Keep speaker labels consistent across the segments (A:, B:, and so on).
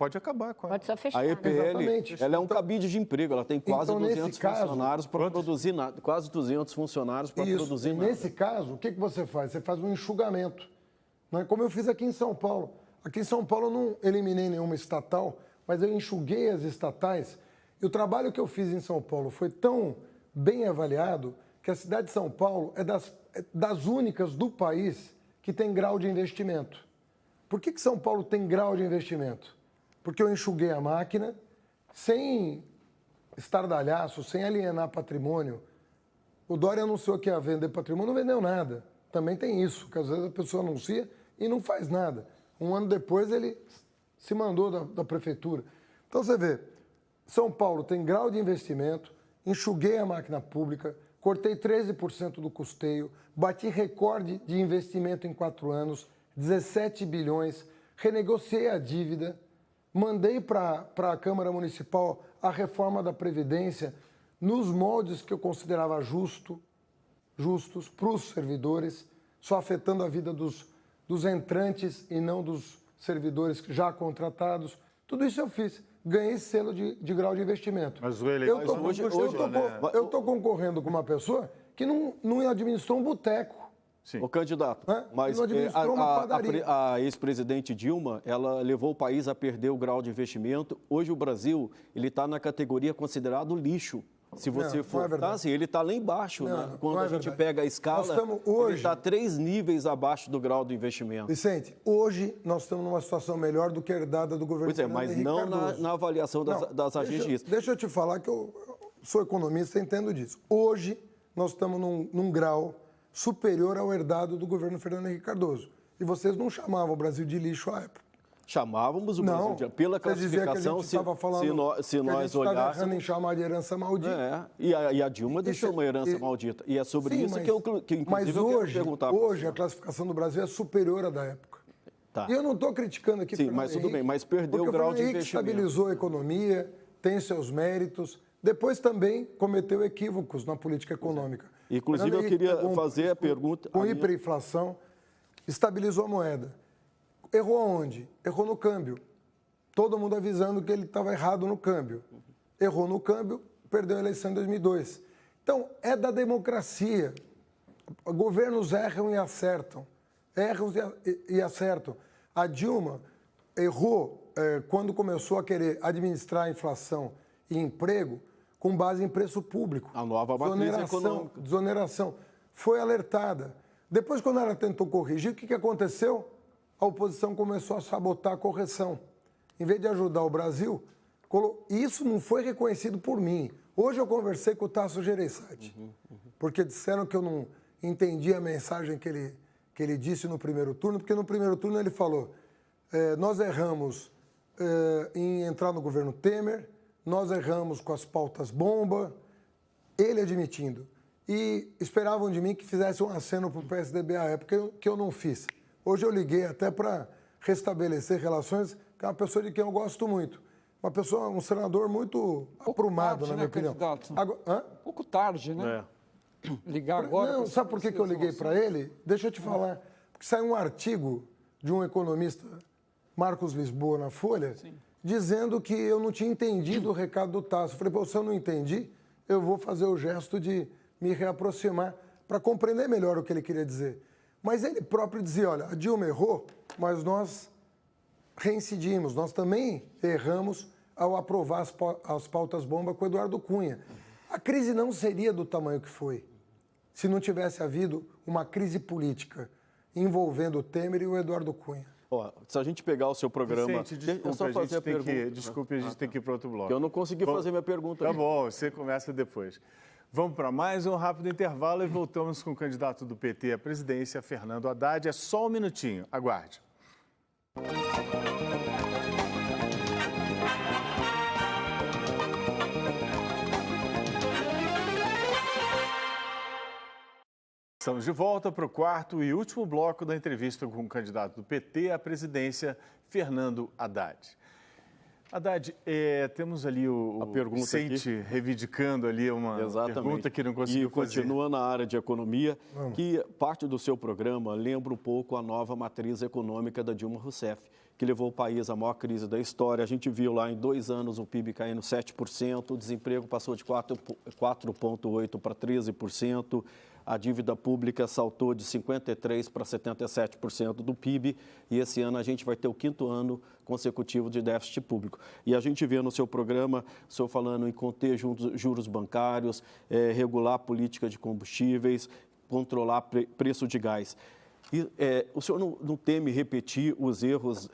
A: pode acabar com ela.
B: Pode só fechar.
C: A EPL,
D: Exatamente.
C: ela é um cabide de emprego, ela tem quase
D: então,
C: 200
D: nesse caso,
C: funcionários para produzir nada, quase 200 funcionários para produzir nada.
D: Nesse caso, o que você faz? Você faz um enxugamento, né? Como eu fiz aqui em São Paulo. Aqui em São Paulo eu não eliminei nenhuma estatal, mas eu enxuguei as estatais. E o trabalho que eu fiz em São Paulo foi tão bem avaliado que a cidade de São Paulo é das únicas do país que tem grau de investimento. Por que São Paulo tem grau de investimento? Porque eu enxuguei a máquina sem estardalhaço, sem alienar patrimônio. O Dória anunciou que ia vender patrimônio, não vendeu nada. Também tem isso, que às vezes a pessoa anuncia e não faz nada. Um ano depois ele se mandou da prefeitura. Então você vê, São Paulo tem grau de investimento, enxuguei a máquina pública, cortei 13% do custeio, bati recorde de investimento em 4 anos, 17 bilhões, renegociei a dívida, mandei para a Câmara Municipal a reforma da Previdência nos moldes que eu considerava justos para os servidores, só afetando a vida dos entrantes e não dos servidores já contratados. Tudo isso eu fiz. Ganhei selo de grau de investimento.
A: Mas o eleitor
D: eu estou concorrendo com uma pessoa que não administrou um boteco.
C: O candidato, mas a ex-presidente Dilma, ela levou o país a perder o grau de investimento. Hoje o Brasil, ele está na categoria considerado lixo. Se você for, assim, ele está lá embaixo, né? Quando a gente pega a escala, ele está 3 níveis abaixo do grau do investimento.
D: Vicente, hoje nós estamos numa situação melhor do que a herdada do governo
C: Fernando Henrique Cardoso. Mas não na avaliação das agências.
D: Deixa eu te falar que eu sou economista e entendo disso. Hoje nós estamos num grau superior ao herdado do governo Fernando Henrique Cardoso. E vocês não chamavam o Brasil de lixo à época.
C: Chamávamos o Brasil pela classificação, se nós olhássemos...
D: em chamar de herança maldita.
C: E a Dilma deixou uma herança maldita. E é sobre isso que inclusive, eu quero perguntar.
D: Hoje a classificação do Brasil é superior à da época.
C: Tá.
D: E eu não estou criticando aqui...
C: Sim, mas tudo bem, mas perdeu o grau de investimento.
D: Estabilizou a economia, tem seus méritos, depois também cometeu equívocos na política econômica.
C: Inclusive, eu queria fazer a pergunta...
D: Com hiperinflação, estabilizou a moeda. Errou aonde? Errou no câmbio. Todo mundo avisando que ele estava errado no câmbio. Errou no câmbio, perdeu a eleição em 2002. Então, é da democracia. Governos erram e acertam. Erram e acertam. A Dilma errou quando começou a querer administrar a inflação e emprego com base em preço público.
C: A nova matriz econômica.
D: Desoneração. Foi alertada. Depois, quando ela tentou corrigir, o que aconteceu? A oposição começou a sabotar a correção. Em vez de ajudar o Brasil, isso não foi reconhecido por mim. Hoje eu conversei com o Tasso Gereissati, porque disseram que eu não entendi a mensagem que ele disse no primeiro turno, porque no primeiro turno ele falou, nós erramos em entrar no governo Temer, nós erramos com as pautas bomba, ele admitindo. E esperavam de mim que fizesse um aceno para o PSDB à época, que eu não fiz. Hoje eu liguei até para restabelecer relações com uma pessoa de quem eu gosto muito. Um senador muito aprumado, na minha opinião.
E: Pouco tarde, né? Ligar agora...
D: Não, sabe por que eu liguei para ele? Deixa eu te falar. Porque saiu um artigo de um economista, Marcos Lisboa, na Folha, dizendo que eu não tinha entendido o recado do Tasso. Eu falei, se eu não entendi, eu vou fazer o gesto de me reaproximar para compreender melhor o que ele queria dizer. Mas ele próprio dizia, olha, a Dilma errou, mas nós reincidimos, nós também erramos ao aprovar as pautas bomba com o Eduardo Cunha. A crise não seria do tamanho que foi, se não tivesse havido uma crise política envolvendo o Temer e o Eduardo Cunha.
C: Se a gente pegar o seu programa...
A: Vicente, desculpe, a gente tem que ir para outro bloco.
C: Eu não consegui fazer minha pergunta.
A: Tá bom, você começa depois. Vamos para mais um rápido intervalo e voltamos com o candidato do PT à presidência, Fernando Haddad. É só um minutinho, aguarde. Estamos de volta para o quarto e último bloco da entrevista com o candidato do PT à presidência, Fernando Haddad. Haddad, temos ali o Vicente reivindicando ali uma pergunta que não conseguiu fazer.
C: E continua na área de economia, que parte do seu programa lembra um pouco a nova matriz econômica da Dilma Rousseff, que levou o país à maior crise da história. A gente viu lá em 2 anos o PIB caindo 7%, o desemprego passou de 4,8% para 13%, a dívida pública saltou de 53% para 77% do PIB, e esse ano a gente vai ter o 5º ano consecutivo de déficit público. E a gente vê no seu programa, o senhor falando em conter juros bancários, regular a política de combustíveis, controlar preço de gás. E, o senhor não teme repetir os erros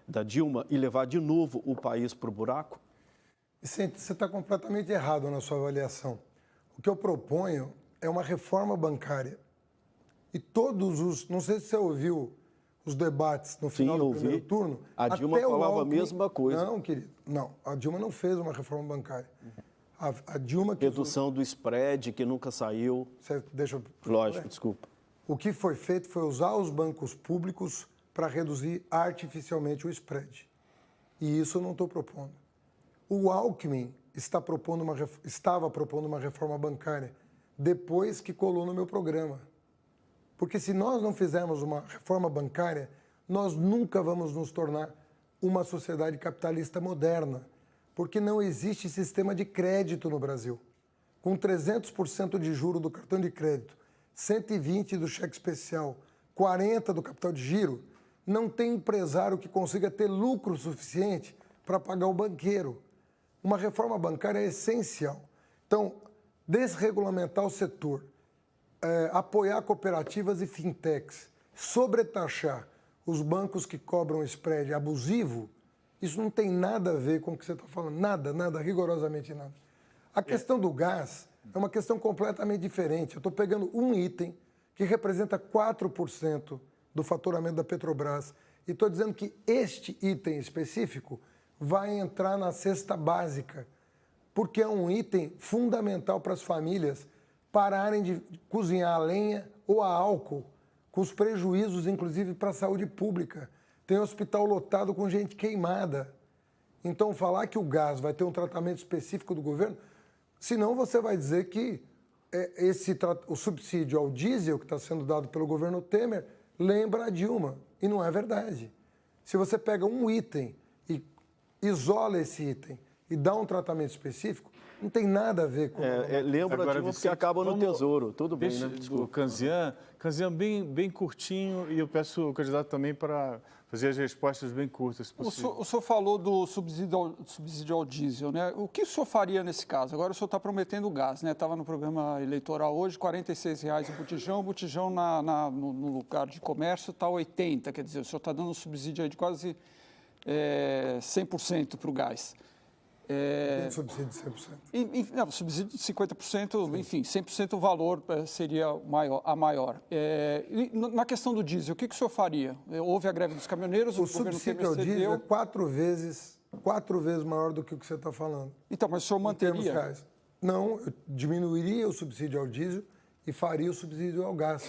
C: da Dilma e levar de novo o país para o buraco?
D: Vicente, você está completamente errado na sua avaliação. O que eu proponho é uma reforma bancária. E todos os... Não sei se você ouviu os debates no final do primeiro turno.
C: A Dilma falava a mesma coisa.
D: Não, querido. Não, a Dilma não fez uma reforma bancária. A Dilma...
C: Redução do spread, que nunca saiu.
D: Deixa eu...
C: Lógico, desculpa.
D: O que foi feito foi usar os bancos públicos para reduzir artificialmente o spread. E isso eu não estou propondo. O Alckmin estava propondo uma reforma bancária depois que colou no meu programa. Porque se nós não fizermos uma reforma bancária, nós nunca vamos nos tornar uma sociedade capitalista moderna. Porque não existe sistema de crédito no Brasil. Com 300% de juro do cartão de crédito, 120% do cheque especial, 40% do capital de giro, não tem empresário que consiga ter lucro suficiente para pagar o banqueiro. Uma reforma bancária é essencial. Então, desregulamentar o setor, apoiar cooperativas e fintechs, sobretaxar os bancos que cobram spread abusivo, isso não tem nada a ver com o que você está falando. Nada, nada, rigorosamente nada. A questão do gás é uma questão completamente diferente. Eu estou pegando um item que representa 4% do faturamento da Petrobras e estou dizendo que este item específico vai entrar na cesta básica, porque é um item fundamental para as famílias pararem de cozinhar a lenha ou a álcool, com os prejuízos, inclusive, para a saúde pública. Tem hospital lotado com gente queimada. Então, falar que o gás vai ter um tratamento específico do governo, senão você vai dizer que o subsídio ao diesel que está sendo dado pelo governo Temer lembra a Dilma, e não é verdade. Se você pega um item e isola esse item e dá um tratamento específico, não tem nada a ver com...
C: lembra a Dilma porque acaba no Tesouro, tudo bem, né?
A: O Canzian bem curtinho, e eu peço ao candidato também para fazer as respostas bem curtas possível.
E: O senhor falou do subsídio ao diesel, né? O que o senhor faria nesse caso? Agora o senhor está prometendo gás, né? Estava no programa eleitoral hoje, R$ 46,00 o botijão no lugar de comércio está 80, quer dizer, o senhor está dando um subsídio aí de quase 100% para o gás.
D: Subsídio de 100%.
E: Não, subsídio de 50%, sim. Enfim, 100% o valor seria a maior. Na questão do diesel, o que o senhor faria? Houve a greve dos caminhoneiros,
D: o subsídio ao diesel é 4 vezes maior do que o que você está falando.
E: Então, mas o senhor manteria?
D: Não, eu diminuiria o subsídio ao diesel e faria o subsídio ao gás.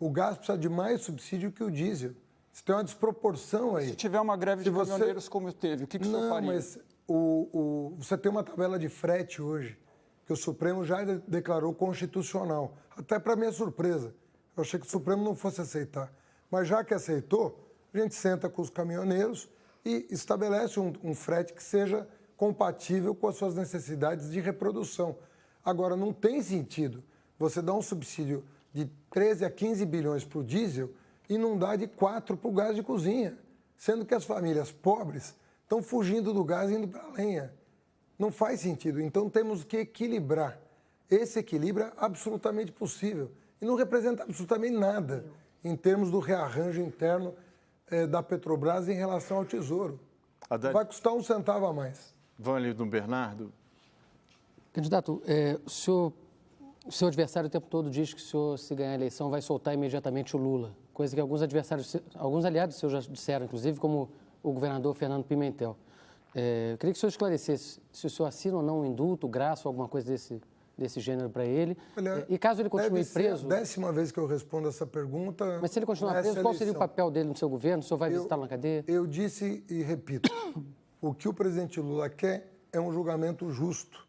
D: O gás precisa de mais subsídio que o diesel. Você tem uma desproporção aí.
E: Se tiver uma greve de caminhoneiros como teve, o que o senhor faria?
D: Mas você tem uma tabela de frete hoje, que o Supremo já declarou constitucional. Até para minha surpresa. Eu achei que o Supremo não fosse aceitar. Mas já que aceitou, a gente senta com os caminhoneiros e estabelece um frete que seja compatível com as suas necessidades de reprodução. Agora, não tem sentido você dar um subsídio de 13 a 15 bilhões para o diesel e não dar de 4 para o gás de cozinha, sendo que as famílias pobres estão fugindo do gás e indo para a lenha. Não faz sentido. Então, temos que equilibrar. Esse equilíbrio é absolutamente possível e não representa absolutamente nada em termos do rearranjo interno da Petrobras em relação ao Tesouro. Vai custar um centavo a mais.
A: Vamos ali no Bernardo.
B: Candidato, o seu adversário o tempo todo diz que o senhor, se ganhar a eleição, vai soltar imediatamente o Lula, coisa que alguns aliados seus já disseram, inclusive como o governador Fernando Pimentel. Eu queria que o senhor esclarecesse se o senhor assina ou não um indulto, graça ou alguma coisa desse gênero para ele.
D: Olha,
B: e caso ele continue preso...
D: É a 10ª vez que eu respondo essa pergunta.
B: Mas se ele continuar preso, qual seria o papel dele no seu governo? O senhor vai visitá-lo na cadeia?
D: Eu disse e repito, o que o presidente Lula quer é um julgamento justo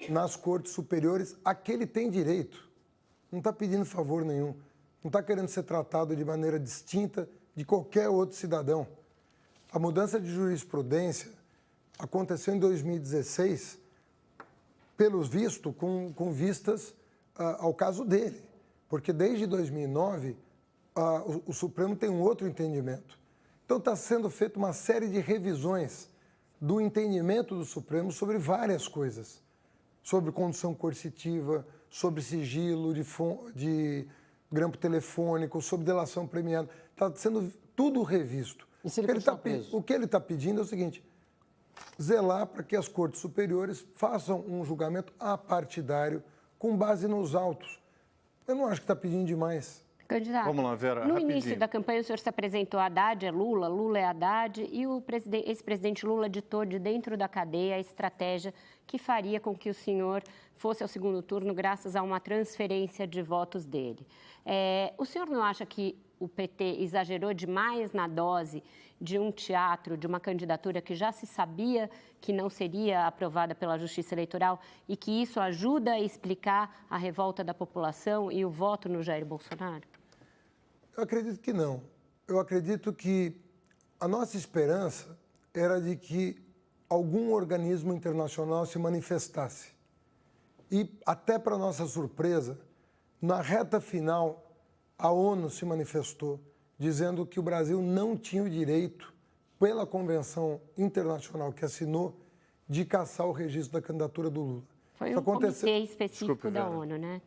D: nas cortes superiores a que ele tem direito. Não está pedindo favor nenhum. Não está querendo ser tratado de maneira distinta de qualquer outro cidadão. A mudança de jurisprudência aconteceu em 2016, pelos vistos, com vistas ao caso dele. Porque desde 2009, o Supremo tem um outro entendimento. Então está sendo feita uma série de revisões do entendimento do Supremo sobre várias coisas. Sobre condução coercitiva, sobre sigilo de grampo telefônico, sobre delação premiada. Está sendo tudo revisto.
B: E se ele continuar preso?
D: O que ele está pedindo é o seguinte: zelar para que as cortes superiores façam um julgamento apartidário com base nos autos. Eu não acho que está pedindo demais.
F: Candidato,
A: vamos lá, Vera,
F: no
A: rapidinho.
F: início da campanha o senhor se apresentou Haddad é Lula, Lula é Haddad, e o ex-presidente Lula ditou de dentro da cadeia a estratégia que faria com que o senhor fosse ao segundo turno graças a uma transferência de votos dele. O senhor não acha que o PT exagerou demais na dose de um teatro, de uma candidatura que já se sabia que não seria aprovada pela Justiça Eleitoral e que isso ajuda a explicar a revolta da população e o voto no Jair Bolsonaro?
D: Eu acredito que não. Eu acredito que a nossa esperança era de que algum organismo internacional se manifestasse. E, até para nossa surpresa, na reta final, a ONU se manifestou, dizendo que o Brasil não tinha o direito, pela convenção internacional que assinou, de cassar o registro da candidatura do Lula.
F: Foi um comitê específico da ONU, né?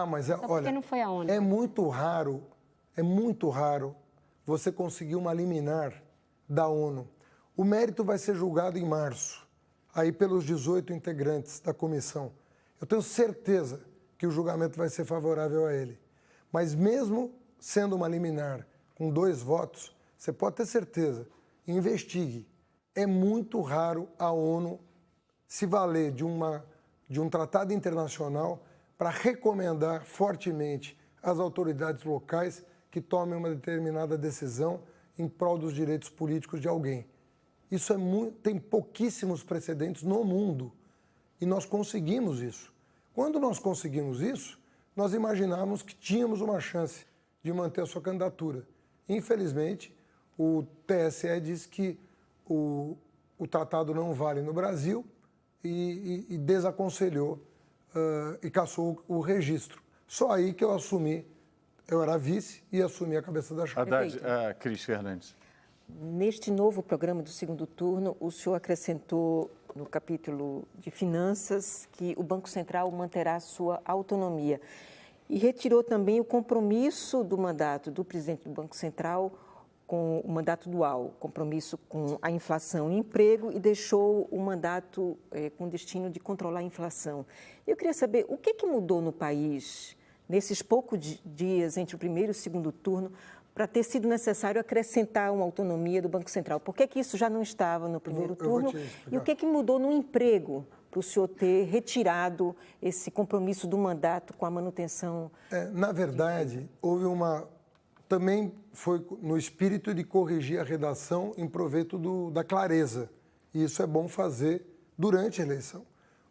D: Mas
F: olha, não foi a ONU.
D: É muito raro você conseguir uma liminar da ONU. O mérito vai ser julgado em março, aí pelos 18 integrantes da comissão. Eu tenho certeza que o julgamento vai ser favorável a ele. Mas mesmo sendo uma liminar com 2 votos, você pode ter certeza, investigue. É muito raro a ONU se valer de um tratado internacional para recomendar fortemente às autoridades locais que tomem uma determinada decisão em prol dos direitos políticos de alguém. Isso tem pouquíssimos precedentes no mundo e nós conseguimos isso. Quando nós conseguimos isso, nós imaginávamos que tínhamos uma chance de manter a sua candidatura. Infelizmente, o TSE disse que o tratado não vale no Brasil e desaconselhou e cassou o registro. Só aí que eu assumi, eu era vice e assumi a cabeça da chapa.
A: Haddad, Cris Fernandes.
G: Neste novo programa do segundo turno, o senhor acrescentou no capítulo de finanças que o Banco Central manterá sua autonomia e retirou também o compromisso do mandato do presidente do Banco Central com o mandato dual, compromisso com a inflação e emprego, e deixou o mandato com o destino de controlar a inflação. Eu queria saber o que mudou no país nesses poucos dias entre o primeiro e o segundo turno para ter sido necessário acrescentar uma autonomia do Banco Central. Por que isso já não estava no primeiro turno? E o que mudou no emprego para o senhor ter retirado esse compromisso do mandato com a manutenção?
D: Na verdade, houve também foi no espírito de corrigir a redação em proveito da clareza. E isso é bom fazer durante a eleição.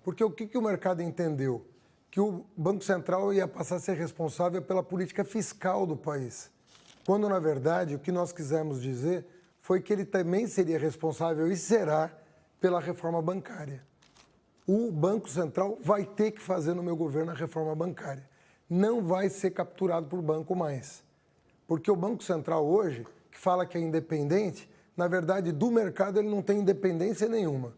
D: Porque o que o mercado entendeu? Que o Banco Central ia passar a ser responsável pela política fiscal do país. Quando, na verdade, o que nós quisemos dizer foi que ele também seria responsável e será pela reforma bancária. O Banco Central vai ter que fazer no meu governo a reforma bancária. Não vai ser capturado por banco mais. Porque o Banco Central hoje, que fala que é independente, na verdade, do mercado ele não tem independência nenhuma.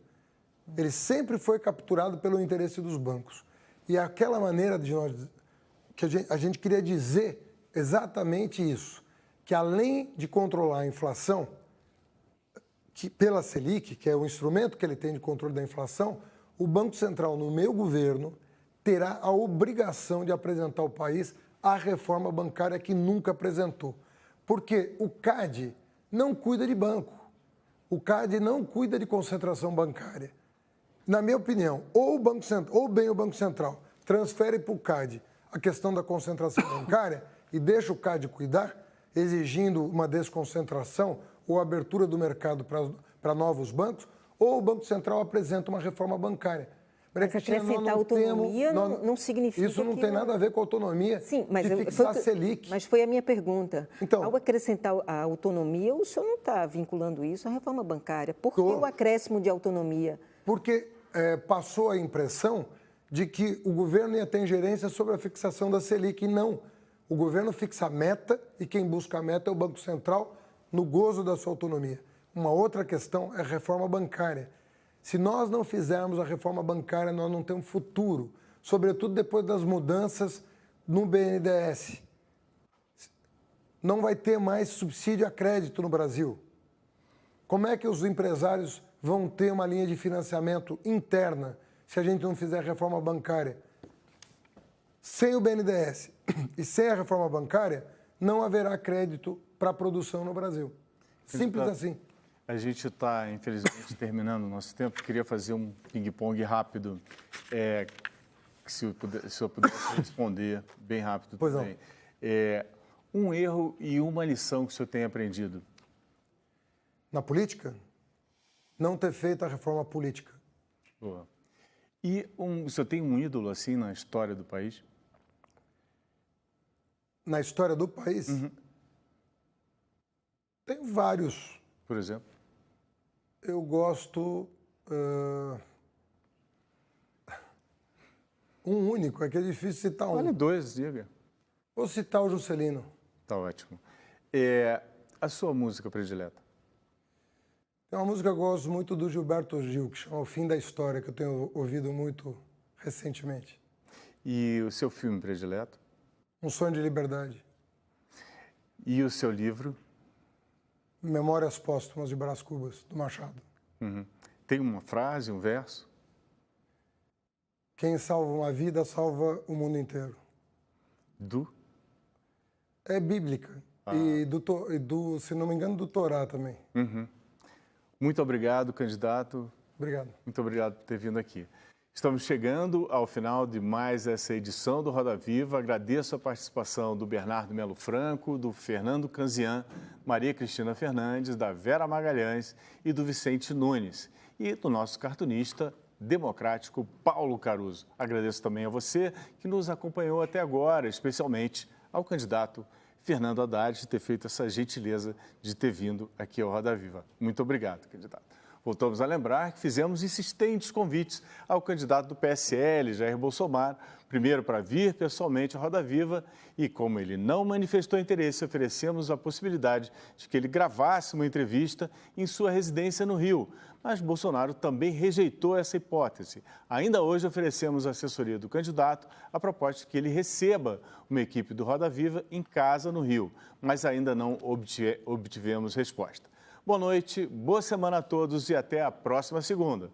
D: Ele sempre foi capturado pelo interesse dos bancos. E aquela maneira de nós, que a gente queria dizer exatamente isso, que além de controlar a inflação, que pela Selic, que é o instrumento que ele tem de controle da inflação, o Banco Central, no meu governo, terá a obrigação de apresentar ao país a reforma bancária que nunca apresentou. Porque o CAD não cuida de banco, o CAD não cuida de concentração bancária. Na minha opinião, ou o Banco Central transfere para o CAD a questão da concentração bancária e deixa o CAD cuidar, exigindo uma desconcentração ou abertura do mercado para novos bancos, ou o Banco Central apresenta uma reforma bancária.
G: Mas acrescentar autonomia não significa
D: isso não tem nada a ver com autonomia.
G: Sim, mas
D: de fixar a Selic.
G: Mas foi a minha pergunta.
D: Então,
G: ao acrescentar a autonomia, o senhor não está vinculando isso à reforma bancária. Por que o acréscimo de autonomia?
D: Porque passou a impressão de que o governo ia ter ingerência sobre a fixação da Selic. E não. O governo fixa a meta e quem busca a meta é o Banco Central no gozo da sua autonomia. Uma outra questão é a reforma bancária. Se nós não fizermos a reforma bancária, nós não temos futuro, sobretudo depois das mudanças no BNDES. Não vai ter mais subsídio a crédito no Brasil. Como é que os empresários vão ter uma linha de financiamento interna se a gente não fizer a reforma bancária? Sem o BNDES e sem a reforma bancária, não haverá crédito para a produção no Brasil. Simples assim.
A: A gente está, infelizmente, terminando o nosso tempo. Queria fazer um ping-pong rápido, se eu pudesse responder bem rápido
D: pois
A: também. Um erro e uma lição que o senhor tem aprendido?
D: Na política? Não ter feito a reforma política.
A: Boa. E o senhor tem um ídolo, assim, na história do país?
D: Na história do país?
A: Uhum.
D: Tem vários.
A: Por exemplo?
D: Eu gosto... um único, é que é difícil citar um.
A: Olha, dois, diga.
D: Vou citar o Juscelino.
A: Tá ótimo. A sua música predileta?
D: Tem uma música que eu gosto muito do Gilberto Gil, que chama O Fim da História, que eu tenho ouvido muito recentemente.
A: E o seu filme predileto?
D: Um Sonho de Liberdade.
A: E o seu livro?
D: Memórias Póstumas de Brás Cubas, do Machado.
A: Uhum. Tem uma frase, um verso?
D: Quem salva uma vida, salva o mundo inteiro. É bíblica. E, se não me engano, do Torá também.
A: Uhum. Muito obrigado, candidato.
D: Obrigado.
A: Muito obrigado por ter vindo aqui. Estamos chegando ao final de mais essa edição do Roda Viva. Agradeço a participação do Bernardo Melo Franco, do Fernando Canzian, Maria Cristina Fernandes, da Vera Magalhães e do Vicente Nunes. E do nosso cartunista democrático Paulo Caruso. Agradeço também a você que nos acompanhou até agora, especialmente ao candidato Fernando Haddad de ter feito essa gentileza de ter vindo aqui ao Roda Viva. Muito obrigado, candidato. Voltamos a lembrar que fizemos insistentes convites ao candidato do PSL, Jair Bolsonaro, primeiro para vir pessoalmente à Roda Viva e, como ele não manifestou interesse, oferecemos a possibilidade de que ele gravasse uma entrevista em sua residência no Rio. Mas Bolsonaro também rejeitou essa hipótese. Ainda hoje oferecemos à assessoria do candidato a proposta de que ele receba uma equipe do Roda Viva em casa no Rio, mas ainda não obtivemos resposta. Boa noite, boa semana a todos e até a próxima segunda.